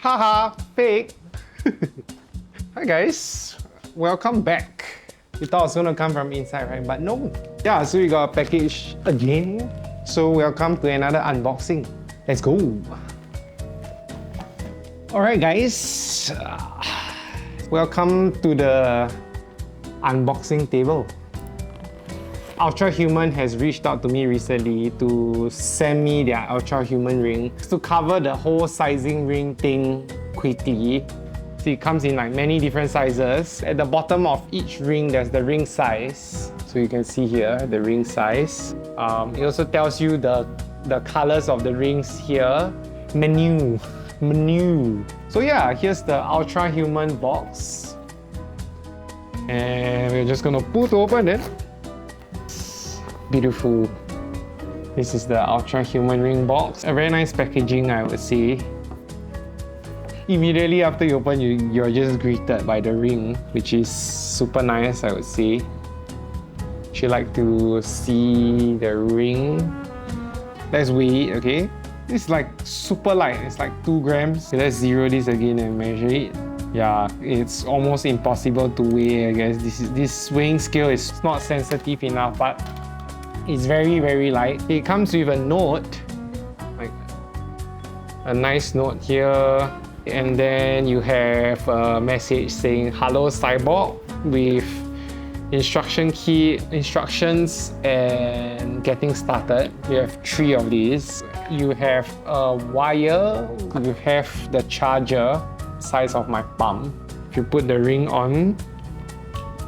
Haha, fake. Hi guys, welcome back. You thought it was gonna come from inside, right? But no. Yeah, so we got a package again. So welcome to another unboxing. Let's go. Alright guys, welcome to the unboxing table. Ultrahuman has reached out to me recently to send me their Ultrahuman ring to cover the whole sizing ring thing quickly. So it comes in like many different sizes. At the bottom of each ring, there's the ring size. So you can see here the ring size. It also tells you the colors of the rings here. Menu. So yeah, here's the Ultrahuman box. And we're just gonna put open it. Beautiful. This is the Ultrahuman ring box. A very nice packaging, I would say. Immediately after you open, you're just greeted by the ring, which is super nice, I would say. Would you like to see the ring? Let's weigh it, okay? It's like super light. It's like 2 grams. Okay, let's zero this again and measure it. Yeah, it's almost impossible to weigh, I guess. This weighing scale is not sensitive enough, but it's very, very light. It comes with a note, like a nice note here. And then you have a message saying, "Hello Cyborg," with instructions and getting started. You have 3 of these. You have a wire, you have the charger, size of my palm. If you put the ring on,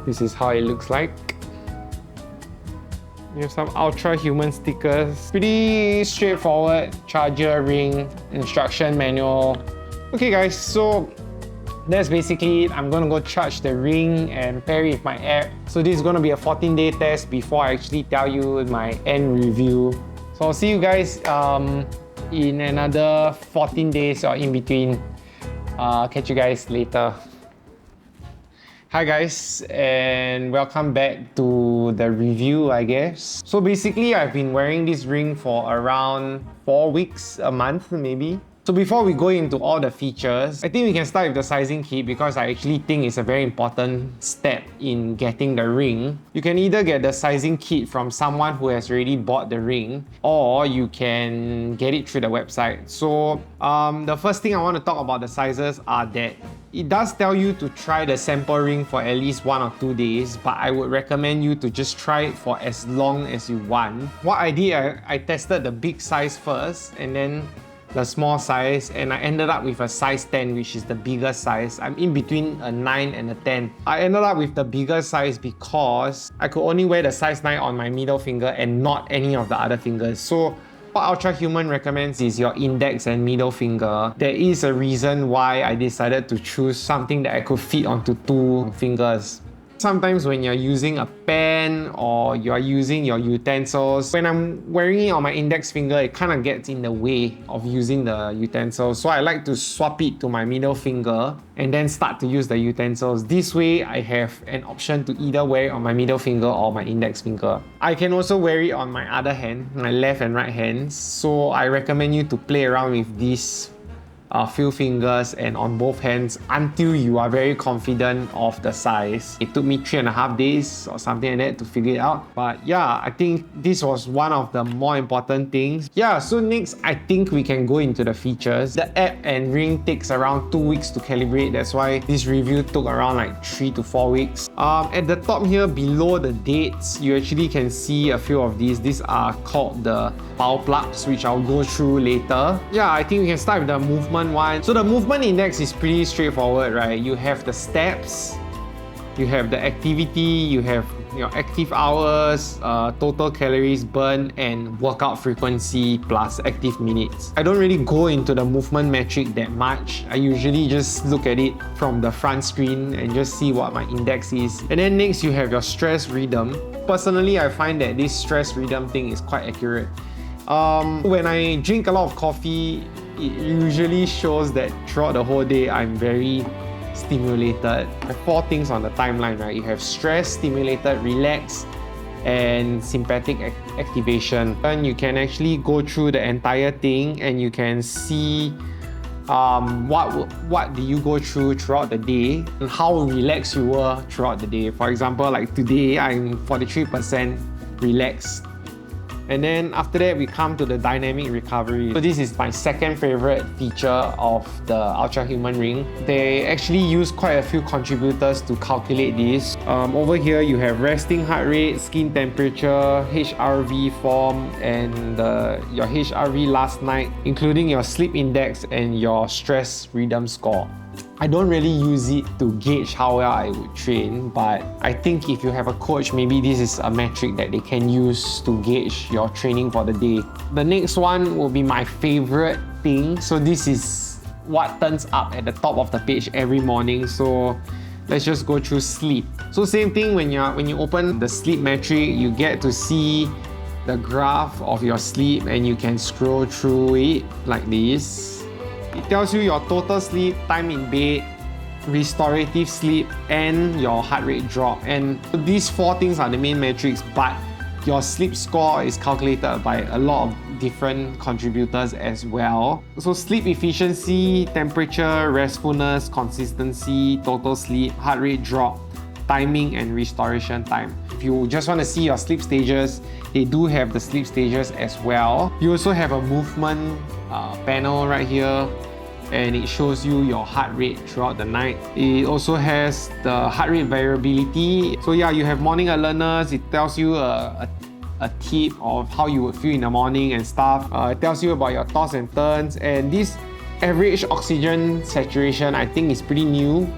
this is how it looks like. You have some Ultrahuman stickers. Pretty straightforward charger, ring, instruction manual. Okay guys, so that's basically it. I'm gonna go charge the ring and pair it with my app. So this is gonna be a 14-day test before I actually tell you my end review. So I'll see you guys in another 14 days or in between. Catch you guys later. Hi guys, and welcome back to the review, I guess. So basically, I've been wearing this ring for around 4 weeks, a month maybe. So before we go into all the features, I think we can start with the sizing kit because I actually think it's a very important step in getting the ring. You can either get the sizing kit from someone who has already bought the ring, or you can get it through the website. So the first thing I want to talk about the sizes are that it does tell you to try the sample ring for at least 1 or 2 days, but I would recommend you to just try it for as long as you want. What I did, I tested the big size first and then the small size, and I ended up with a size 10, which is the bigger size. I'm in between a 9 and a 10. I ended up with the bigger size because I could only wear the size 9 on my middle finger and not any of the other fingers. So what Ultrahuman recommends is your index and middle finger. There is a reason why I decided to choose something that I could fit onto 2 fingers. Sometimes when you're using a pen or you're using your utensils, when I'm wearing it on my index finger, it kind of gets in the way of using the utensils. So I like to swap it to my middle finger and then start to use the utensils. This way, I have an option to either wear it on my middle finger or my index finger. I can also wear it on my other hand, my left and right hands. So I recommend you to play around with these few fingers and on both hands until you are very confident of the size. It took me 3.5 days or something like that to figure it out. But yeah, I think this was one of the more important things. Yeah, so next I think we can go into the features. The app and ring takes around 2 weeks to calibrate. That's why this review took around like 3 to 4 weeks. At the top here below the dates, you actually can see a few of these. These are called the power plugs, which I'll go through later. Yeah, I think we can start with the movement one. So the movement index is pretty straightforward, right? You have the steps, you have the activity, you have your active hours, total calories burned, and workout frequency plus active minutes. I don't really go into the movement metric that much. I usually just look at it from the front screen and just see what my index is. And then next you have your stress rhythm. Personally, I find that this stress rhythm thing is quite accurate. When I drink a lot of coffee, it usually shows that throughout the whole day, I'm very stimulated. There are 4 things on the timeline, right? You have stress, stimulated, relaxed, and sympathetic activation. And you can actually go through the entire thing and you can see what did you go throughout the day and how relaxed you were throughout the day. For example, like today, I'm 43% relaxed. And then after that, we come to the dynamic recovery. So this is my second favorite feature of the Ultrahuman Ring. They actually use quite a few contributors to calculate this. Over here, you have resting heart rate, skin temperature, HRV form, and your HRV last night, including your sleep index and your stress rhythm score. I don't really use it to gauge how well I would train, but I think if you have a coach, maybe this is a metric that they can use to gauge your training for the day. The next one will be my favorite thing. So this is what turns up at the top of the page every morning. So let's just go through sleep. So same thing, when you open the sleep metric, you get to see the graph of your sleep and you can scroll through it like this. It tells you your total sleep, time in bed, restorative sleep, and your heart rate drop. And these four things are the main metrics, but your sleep score is calculated by a lot of different contributors as well. So sleep efficiency, temperature, restfulness, consistency, total sleep, heart rate drop, timing, and restoration time. If you just want to see your sleep stages, they do have the sleep stages as well. You also have a movement panel right here, and it shows you your heart rate throughout the night. It also has the heart rate variability. So yeah, you have morning alertness. It tells you a tip of how you would feel in the morning and stuff. It tells you about your toss and turns, and this average oxygen saturation, I think, is pretty new.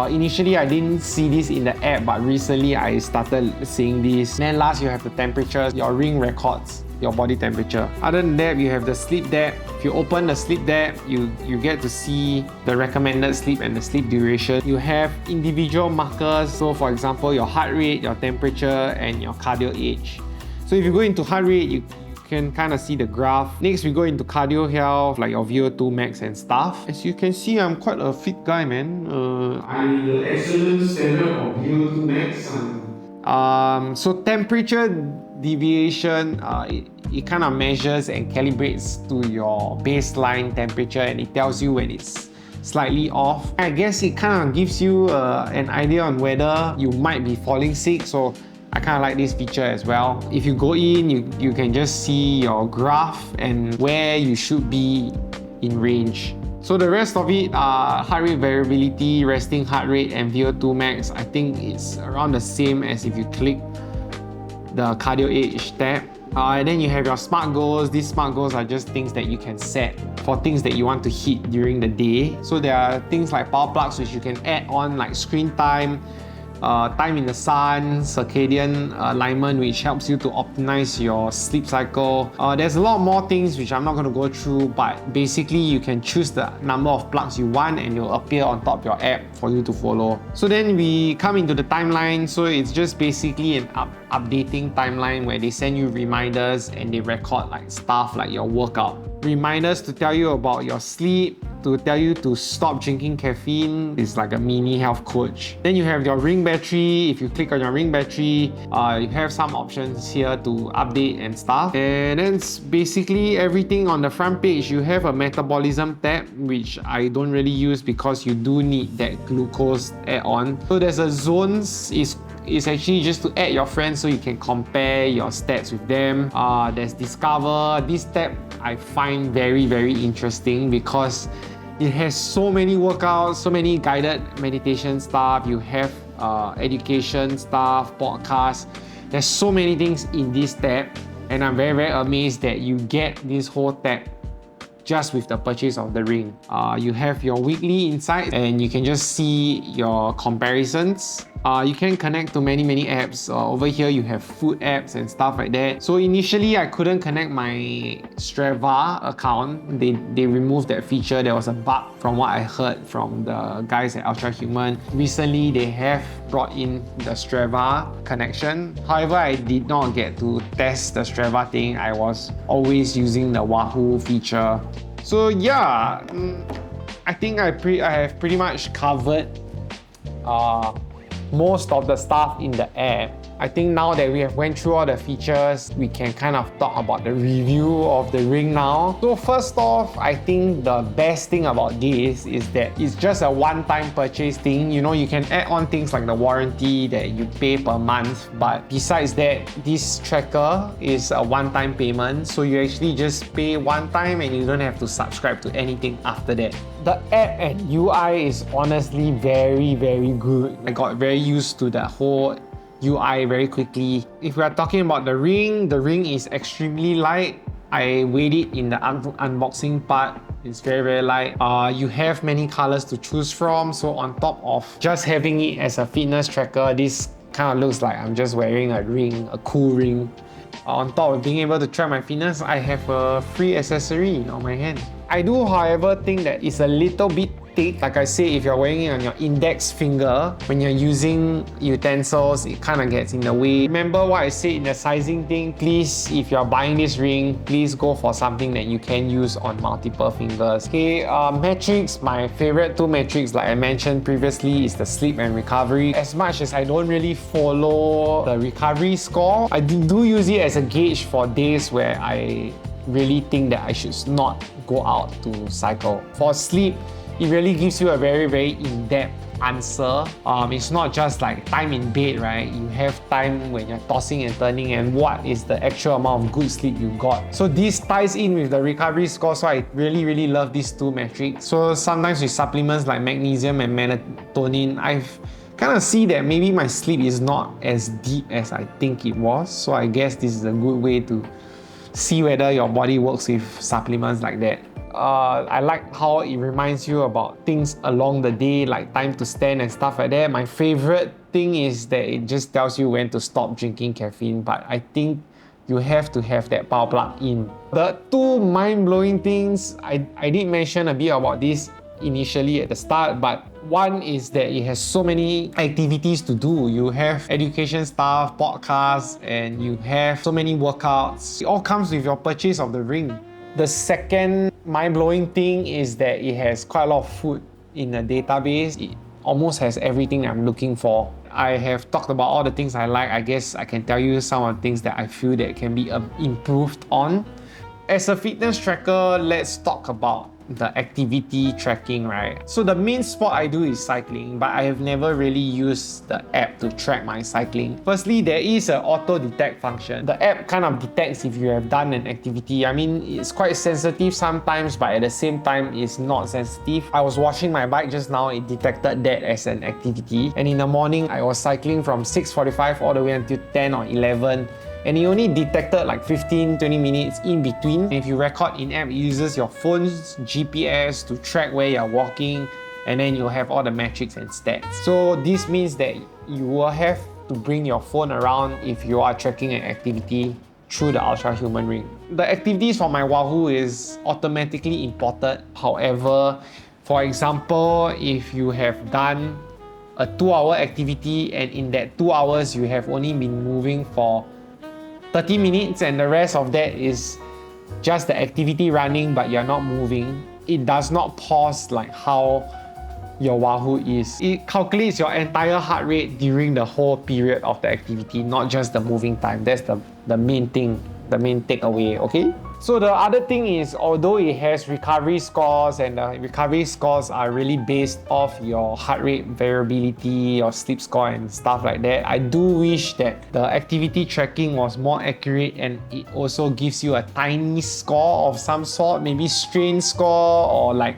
Initially, I didn't see this in the app, but recently I started seeing this. And then last, you have the temperature. Your ring records your body temperature. Other than that, you have the sleep depth. If you open the sleep depth, you get to see the recommended sleep and the sleep duration. You have individual markers. So for example, your heart rate, your temperature, and your cardio age. So if you go into heart rate, you can kind of see the graph. Next, we go into cardio health, like your VO2 max and stuff. As you can see, I'm quite a fit guy, man. I'm in the excellent standard of VO2 max. So temperature deviation, it kind of measures and calibrates to your baseline temperature, and it tells you when it's slightly off. I guess it kind of gives you an idea on whether you might be falling sick. So I kind of like this feature as well. If you go in, you can just see your graph and where you should be in range. So the rest of it, heart rate variability, resting heart rate, and VO2 max, I think it's around the same as if you click the cardio age tab. And then you have your SMART goals. These SMART goals are just things that you can set for things that you want to hit during the day. So there are things like power plugs which you can add on, like screen time, time in the sun, circadian alignment, which helps you to optimize your sleep cycle. There's a lot more things which I'm not going to go through, but basically you can choose the number of plugs you want and it'll appear on top of your app for you to follow. So then we come into the timeline. So it's just basically an updating timeline where they send you reminders and they record like stuff like your workout. Reminders to tell you about your sleep, to tell you to stop drinking caffeine. It's like a mini health coach. Then you have your ring battery. If you click on your ring battery, you have some options here to update and stuff. And then it's basically everything on the front page. You have a metabolism tab, which I don't really use because you do need that glucose add-on. So there's a zones. It's actually just to add your friends so you can compare your stats with them. There's discover. This tab I find very, very interesting because it has so many workouts, so many guided meditation stuff. You have education stuff, podcasts. There's so many things in this tab, and I'm very, very amazed that you get this whole tab just with the purchase of the ring. You have your weekly insights and you can just see your comparisons. You can connect to many apps. Over here you have food apps and stuff like that. So initially I couldn't connect my Strava account. They removed that feature. There was a bug from what I heard from the guys at Ultrahuman. Recently they have brought in the Strava connection. However, I did not get to test the Strava thing. I was always using the Wahoo feature. So yeah, I think I have pretty much covered most of the stuff in the app. I think now that we have went through all the features, we can kind of talk about the review of the ring now. So first off, I think the best thing about this is that it's just a one-time purchase thing. You know, you can add on things like the warranty that you pay per month, but besides that, this tracker is a one-time payment. So you actually just pay one time and you don't have to subscribe to anything after that. The app and UI is honestly very good. I got very used to the whole UI very quickly. If we are talking about the ring is extremely light. I weighed it in the unboxing part. It's very light. You have many colors to choose from. So on top of just having it as a fitness tracker, this kind of looks like I'm just wearing a ring, a cool ring. On top of being able to track my fitness, I have a free accessory on my hand. I do, however, think that it's a little bit thick. Like I say, if you're wearing it on your index finger, when you're using utensils, it kind of gets in the way. Remember what I said in the sizing thing? Please, if you're buying this ring, please go for something that you can use on multiple fingers. Okay, metrics, my favorite two metrics, like I mentioned previously, is the sleep and recovery. As much as I don't really follow the recovery score, I do use it as a gauge for days where I really think that I should not go out to cycle. For sleep, it really gives you a very in-depth answer. It's not just like time in bed, right? You have time when you're tossing and turning and what is the actual amount of good sleep you got. So this ties in with the recovery score, so I really love these two metrics. So sometimes with supplements like magnesium and melatonin, I've kind of see that maybe my sleep is not as deep as I think it was. So I guess this is a good way to see whether your body works with supplements like that. I like how it reminds you about things along the day, like time to stand and stuff like that. My favorite thing is that it just tells you when to stop drinking caffeine, but I think you have to have that power plug in. The two mind-blowing things, I did mention a bit about this initially at the start, but one is that it has so many activities to do. You have education stuff, podcasts, and you have so many workouts. It all comes with your purchase of the ring. The second mind-blowing thing is that it has quite a lot of food in the database. It almost has everything I'm looking for. I have talked about all the things I like. I guess I can tell you some of the things that I feel that can be improved on. As a fitness tracker, let's talk about the activity tracking, right? So the main sport I do is cycling, but I have never really used the app to track my cycling. Firstly, there is an auto detect function. The app kind of detects if you have done an activity. I mean, it's quite sensitive sometimes, but at the same time, it's not sensitive. I was washing my bike just now, it detected that as an activity. And in the morning, I was cycling from 6:45 all the way until 10 or 11. And it only detected like 15-20 minutes in between. If you record in-app, it uses your phone's GPS to track where you're walking, and then you'll have all the metrics and stats. So this means that you will have to bring your phone around if you are tracking an activity through the Ultrahuman Ring. The activities for my Wahoo is automatically imported. However, for example, if you have done a 2-hour activity and in that 2 hours you have only been moving for 30 minutes and the rest of that is just the activity running but you're not moving, it does not pause like how your Wahoo is. It calculates your entire heart rate during the whole period of the activity, not just the moving time. That's the main thing, the main takeaway, okay? So the other thing is, although it has recovery scores and the recovery scores are really based off your heart rate variability or sleep score and stuff like that, I do wish that the activity tracking was more accurate and it also gives you a tiny score of some sort, maybe strain score or like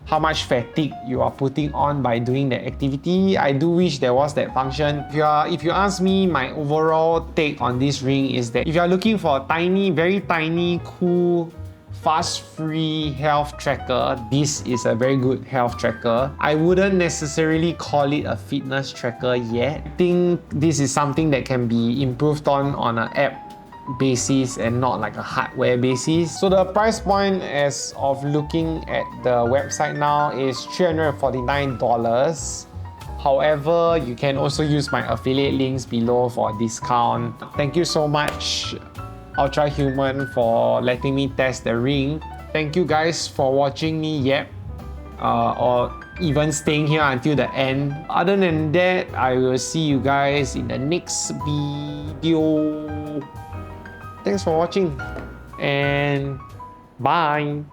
how much fatigue you are putting on by doing the activity. I do wish there was that function. If you ask me, my overall take on this ring is that if you are looking for a tiny, very tiny, cool, fast-free health tracker, this is a very good health tracker. I wouldn't necessarily call it a fitness tracker yet. I think this is something that can be improved on an app basis and not like a hardware basis. So the price point as of looking at the website now is $349. However, you can also use my affiliate links below for a discount. Thank you so much, Ultrahuman, for letting me test the ring. Thank you guys for watching me yap or even staying here until the end. Other than that, I will see you guys in the next video. Thanks for watching and bye.